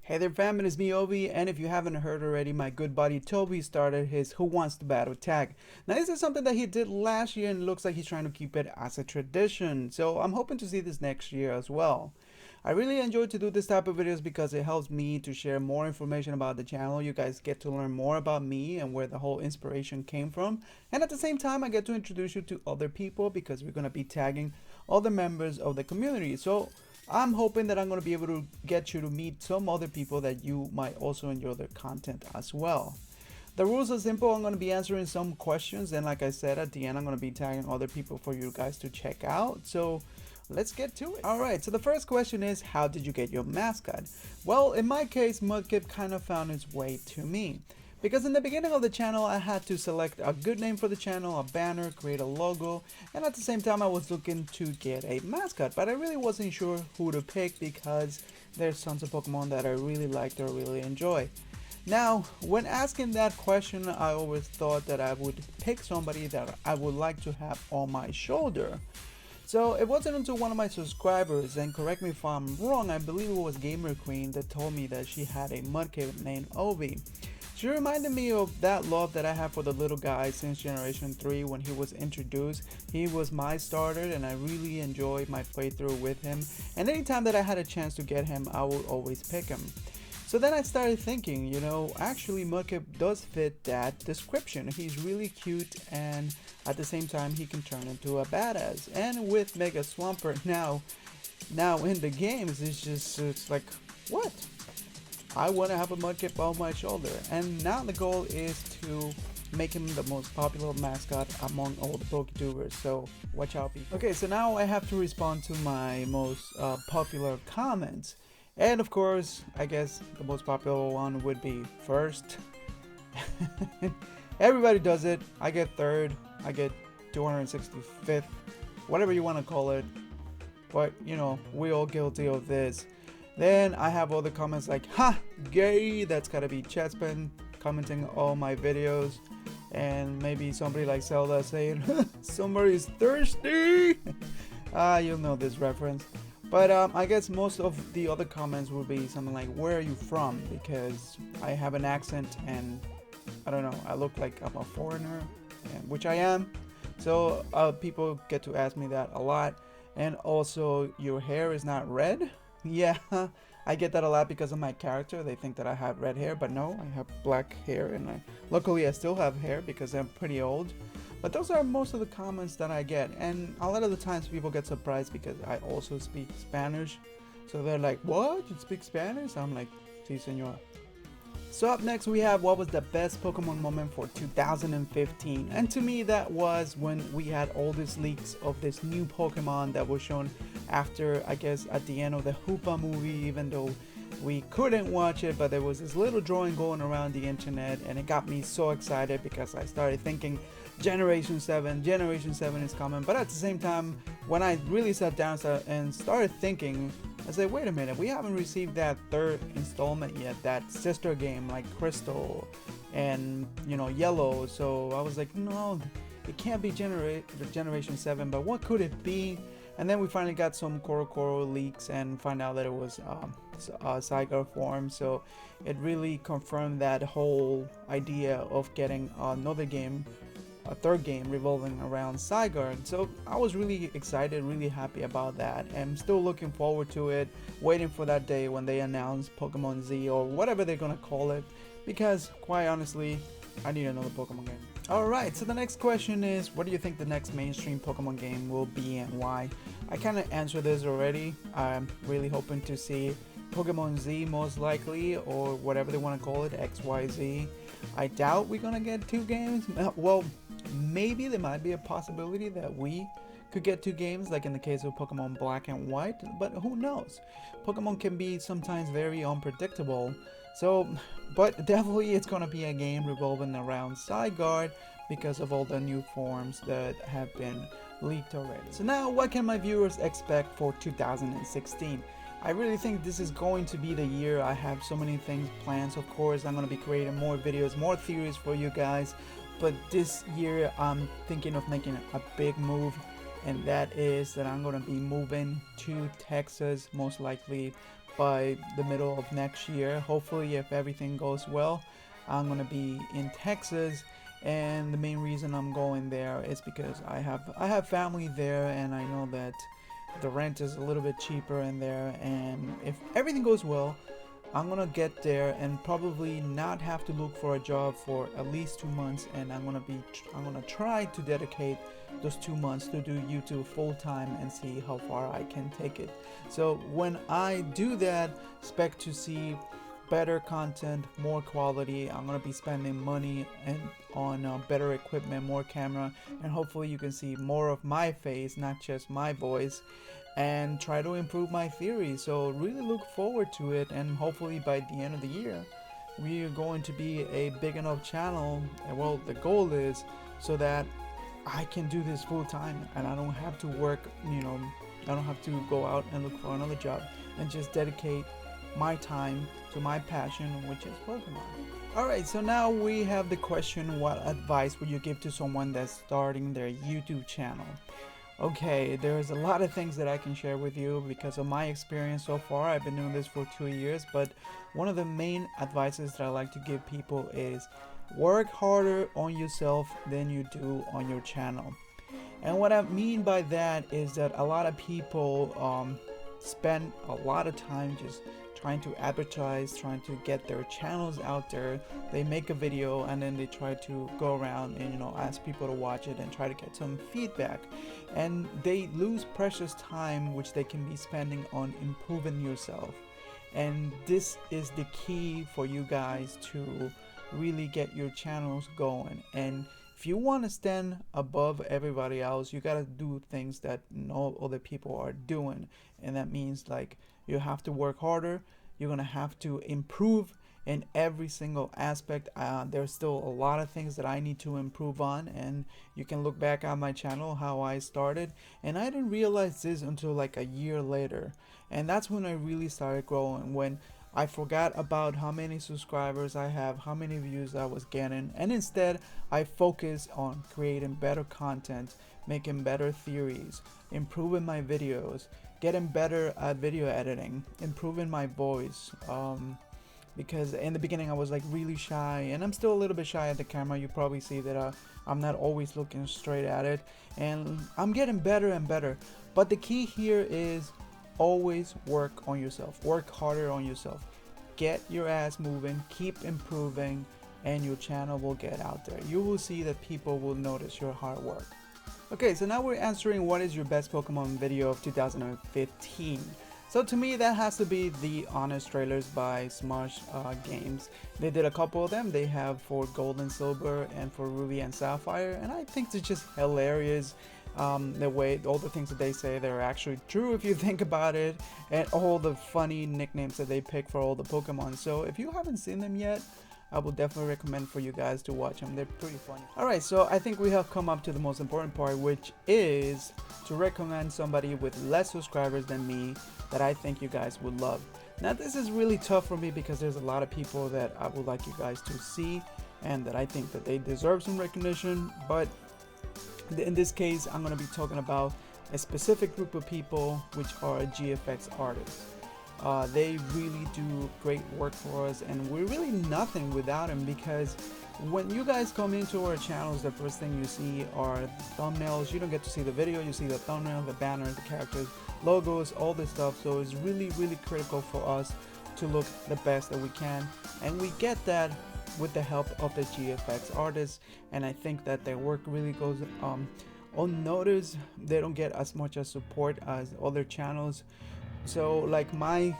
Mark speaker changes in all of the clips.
Speaker 1: Hey there fam, it is me Obi, and if you haven't heard already, my good buddy Toby started his Who Wants to Battle tag. Now this is something that he did last year and it looks like he's trying to keep it as a tradition, so I'm hoping to see this next year as well. I really enjoy to do this type of videos because it helps me to share more information about the channel. You guys get to learn more about me and where the whole inspiration came from, and at the same time I get to introduce you to other people because we're going to be tagging all the members of the community. So I'm hoping that I'm going to be able to get you to meet some other people that you might also enjoy their content as well. The rules are simple. I'm going to be answering some questions, and like I said, at the end I'm going to be tagging other people for you guys to check out. So let's get to it. Alright, so the first question is, how did you get your mascot? Well, in my case, Mudkip kind of found its way to me. Because in the beginning of the channel, I had to select a good name for the channel, a banner, create a logo, and at the same time I was looking to get a mascot, but I really wasn't sure who to pick because there's tons of Pokemon that I really liked or really enjoy. Now, when asking that question, I always thought that I would pick somebody that I would like to have on my shoulder. So it wasn't until one of my subscribers, and correct me if I'm wrong, I believe it was Gamer Queen, that told me that she had a Mudkip named Obi. She reminded me of that love that I have for the little guy since Generation 3 when he was introduced. He was my starter and I really enjoyed my playthrough with him, and anytime that I had a chance to get him, I would always pick him. So then I started thinking, actually Mudkip does fit that description. He's really cute and at the same time he can turn into a badass. And with Mega Swampert now in the games, it's like, what? I want to have a Mudkip on my shoulder, and now the goal is to make him the most popular mascot among all the Poketubers, so watch out people. Okay, so now I have to respond to my most popular comments, and of course, I guess the most popular one would be first. Everybody does it. I get third, I get 265th, whatever you want to call it, but we're all guilty of this. Then I have other comments like, ha, gay, that's gotta be Chespin commenting all my videos. And maybe somebody like Zelda saying, somebody's thirsty. You'll know this reference. But I guess most of the other comments would be something like, where are you from? Because I have an accent and I don't know, I look like I'm a foreigner, which I am. So people get to ask me that a lot. And also, your hair is not red. Yeah, I get that a lot because of my character. They think that I have red hair, but no, I have black hair, and luckily I still have hair because I'm pretty old. But those are most of the comments that I get, and a lot of the times people get surprised because I also speak Spanish. So they're like, what? You speak Spanish? I'm like, sí, señor. So up next we have what was the best Pokemon moment for 2015, and to me that was when we had all these leaks of this new Pokemon that was shown after, I guess, at the end of the Hoopa movie, even though we couldn't watch it, but there was this little drawing going around the internet and it got me so excited because I started thinking Generation 7 is coming. But at the same time, when I really sat down and started thinking, I said, wait a minute, we haven't received that third installment yet, that sister game like Crystal and Yellow. So I was like, no, it can't be Generation 7, but what could it be? And then we finally got some Koro leaks and find out that it was Zygarde form. So it really confirmed that whole idea of getting another game, a third game revolving around Zygarde. So I was really excited, really happy about that, and still looking forward to it, waiting for that day when they announce Pokemon Z or whatever they're gonna call it, because quite honestly, I need another Pokemon game. Alright, so the next question is, what do you think the next mainstream Pokemon game will be and why? I kind of answered this already. I'm really hoping to see Pokemon Z most likely, or whatever they want to call it, XYZ. I doubt we're gonna get 2 games. Well, maybe there might be a possibility that we could get 2 games, like in the case of Pokemon Black and White, but who knows? Pokemon can be sometimes very unpredictable. So, but definitely it's gonna be a game revolving around Zygarde because of all the new forms that have been leaked already. So now, what can my viewers expect for 2016? I really think this is going to be the year. I have so many things planned. Of course, I'm gonna be creating more videos, more theories for you guys. But this year, I'm thinking of making a big move, and that is that I'm gonna be moving to Texas, most likely by the middle of next year. Hopefully, if everything goes well, I'm gonna be in Texas, and the main reason I'm going there is because I have family there, and I know that the rent is a little bit cheaper in there, and if everything goes well, I'm gonna get there and probably not have to look for a job for at least 2 months, and I'm gonna try to dedicate those 2 months to do YouTube full time and see how far I can take it. So when I do that, expect to see better content, more quality. I'm gonna be spending money and on better equipment, more camera, and hopefully you can see more of my face, not just my voice, and try to improve my theory. So really look forward to it, and hopefully by the end of the year we are going to be a big enough channel, and well, the goal is so that I can do this full time and I don't have to work, I don't have to go out and look for another job, and just dedicate my time to my passion, which is Pokemon. Alright, so now we have the question, what advice would you give to someone that's starting their YouTube channel? Okay, there's a lot of things that I can share with you because of my experience so far. I've been doing this for 2 years, but one of the main advices that I like to give people is work harder on yourself than you do on your channel. And what I mean by that is that a lot of people spend a lot of time just trying to advertise, trying to get their channels out there. They make a video and then they try to go around and ask people to watch it and try to get some feedback, and they lose precious time which they can be spending on improving yourself. And this is the key for you guys to really get your channels going. And if you want to stand above everybody else, you got to do things that no other people are doing, and that means like you have to work harder. You're gonna have to improve in every single aspect. There's still a lot of things that I need to improve on, and you can look back on my channel how I started, and I didn't realize this until like a year later, and that's when I really started growing, when I forgot about how many subscribers I have, how many views I was getting, and instead I focused on creating better content, making better theories, improving my videos, getting better at video editing, improving my voice, because in the beginning I was like really shy, and I'm still a little bit shy at the camera. You probably see that I'm not always looking straight at it, and I'm getting better and better. But the key here is always work on yourself, work harder on yourself, get your ass moving, keep improving, and your channel will get out there. You will see that people will notice your hard work. Okay, so now we're answering what is your best Pokemon video of 2015. So to me, that has to be the Honest trailers by Smosh Games. They did a couple of them. They have for Gold and Silver and for Ruby and Sapphire, and I think they're just hilarious. The way all the things that they say, they're actually true if you think about it, and all the funny nicknames that they pick for all the Pokemon. So if you haven't seen them yet, I would definitely recommend for you guys to watch them. They're pretty funny. Alright, so I think we have come up to the most important part, which is to recommend somebody with less subscribers than me that I think you guys would love. Now this is really tough for me because there's a lot of people that I would like you guys to see and that I think that they deserve some recognition, but in this case I'm going to be talking about a specific group of people, which are GFX artists. They really do great work for us, and we're really nothing without them, because when you guys come into our channels, the first thing you see are thumbnails. You don't get to see the video, you see the thumbnail, the banners, the characters, logos, all this stuff. So it's really critical for us to look the best that we can, and we get that with the help of the GFX artists, and I think that their work really goes unnoticed. They don't get as much as support as other channels. So like my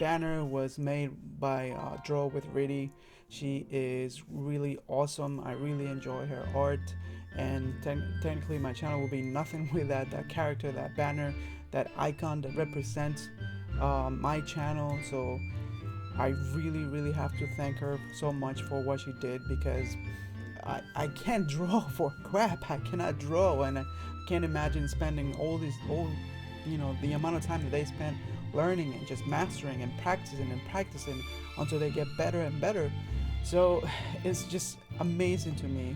Speaker 1: banner was made by Draw with Riddy. She is really awesome. I really enjoy her art, and technically my channel will be nothing without that character, that banner, that icon that represents my channel. So I really have to thank her so much for what she did, because I can't draw for crap. I cannot draw, and I can't imagine spending all the amount of time that they spent learning and just mastering and practicing until they get better and better. So it's just amazing to me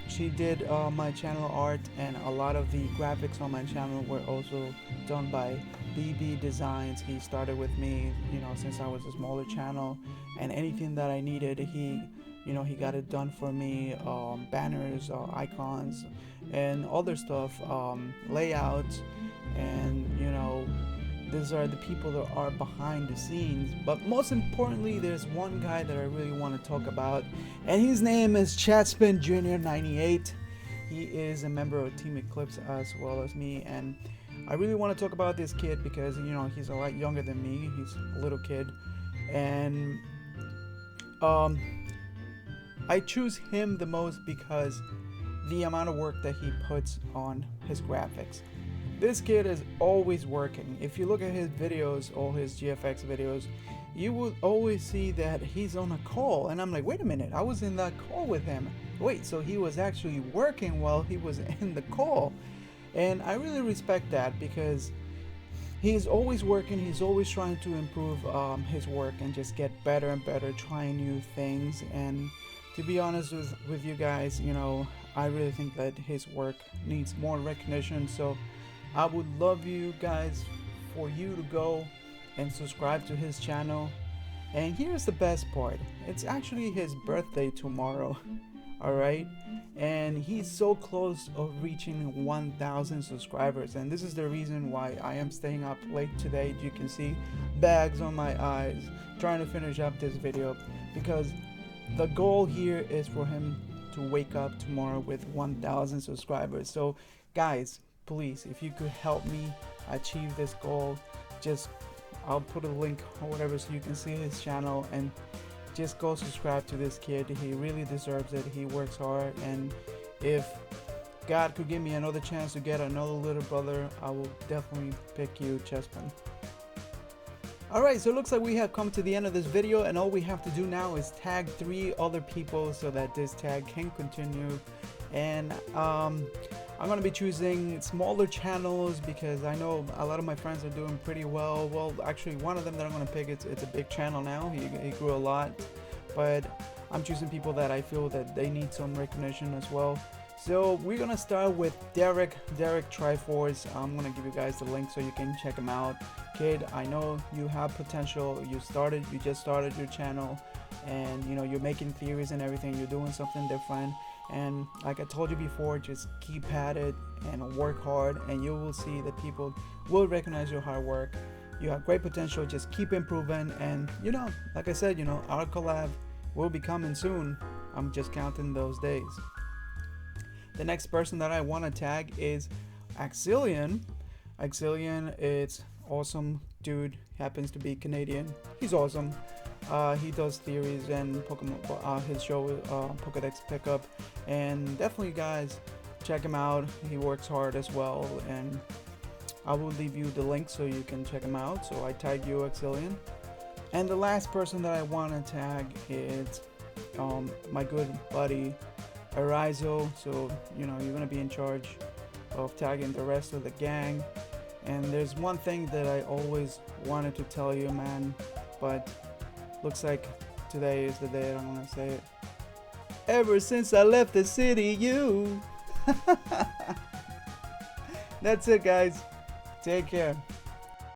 Speaker 1: she did my channel art, and a lot of the graphics on my channel were also done by BB Designs. He started with me, you know, since I was a smaller channel, and anything that I needed, he got it done for me. Banners, icons, and other stuff, layouts, and these are the people that are behind the scenes. But most importantly, there's one guy that I really want to talk about, and his name is Chatspin Jr. 98. He is a member of Team Eclipse as well as me, and I really want to talk about this kid because he's a lot younger than me. He's a little kid, and I choose him the most because the amount of work that he puts on his graphics. This kid is always working. If you look at his videos, all his GFX videos, you will always see that he's on a call. And I'm like, wait a minute, I was in that call with him. Wait, so he was actually working while he was in the call. And I really respect that because he's always working. He's always trying to improve his work and just get better and better, trying new things. And to be honest with you guys, I really think that his work needs more recognition. So I would love you guys for you to go and subscribe to his channel. And here's the best part, it's actually his birthday tomorrow. Alright, and he's so close of reaching 1,000 subscribers, and this is the reason why I am staying up late today. You can see bags on my eyes trying to finish up this video, because the goal here is for him to wake up tomorrow with 1,000 subscribers. So guys, please, if you could help me achieve this goal, I'll put a link or whatever so you can see his channel, and just go subscribe to this kid. He really deserves it. He works hard, and if God could give me another chance to get another little brother, I will definitely pick you, Chespin. Alright, so it looks like we have come to the end of this video, and all we have to do now is tag 3 other people so that this tag can continue. And I'm going to be choosing smaller channels because I know a lot of my friends are doing pretty well. Well, actually, one of them that I'm going to pick, it's a big channel now. He grew a lot, but I'm choosing people that I feel that they need some recognition as well. So we're going to start with Derek Triforce. I'm going to give you guys the link so you can check him out. Kid, I know you have potential. You just started your channel, and you're making theories and everything. You're doing something different. And like I told you before, just keep at it and work hard, and you will see that people will recognize your hard work. You have great potential. Just keep improving, and like I said, our collab will be coming soon. I'm just counting those days. The next person that I want to tag is Axilian. Axilian, it's awesome dude. Happens to be Canadian. He's awesome. He does theories and Pokemon. His show Pokedex Pickup, and definitely guys, check him out. He works hard as well, and I will leave you the link so you can check him out. So I tag you, Axilian. And the last person that I want to tag is my good buddy Arizo. So you're gonna be in charge of tagging the rest of the gang. And there's one thing that I always wanted to tell you, man, but looks like today is the day I'm gonna say it. Ever since I left the city, you. That's it, guys. Take care.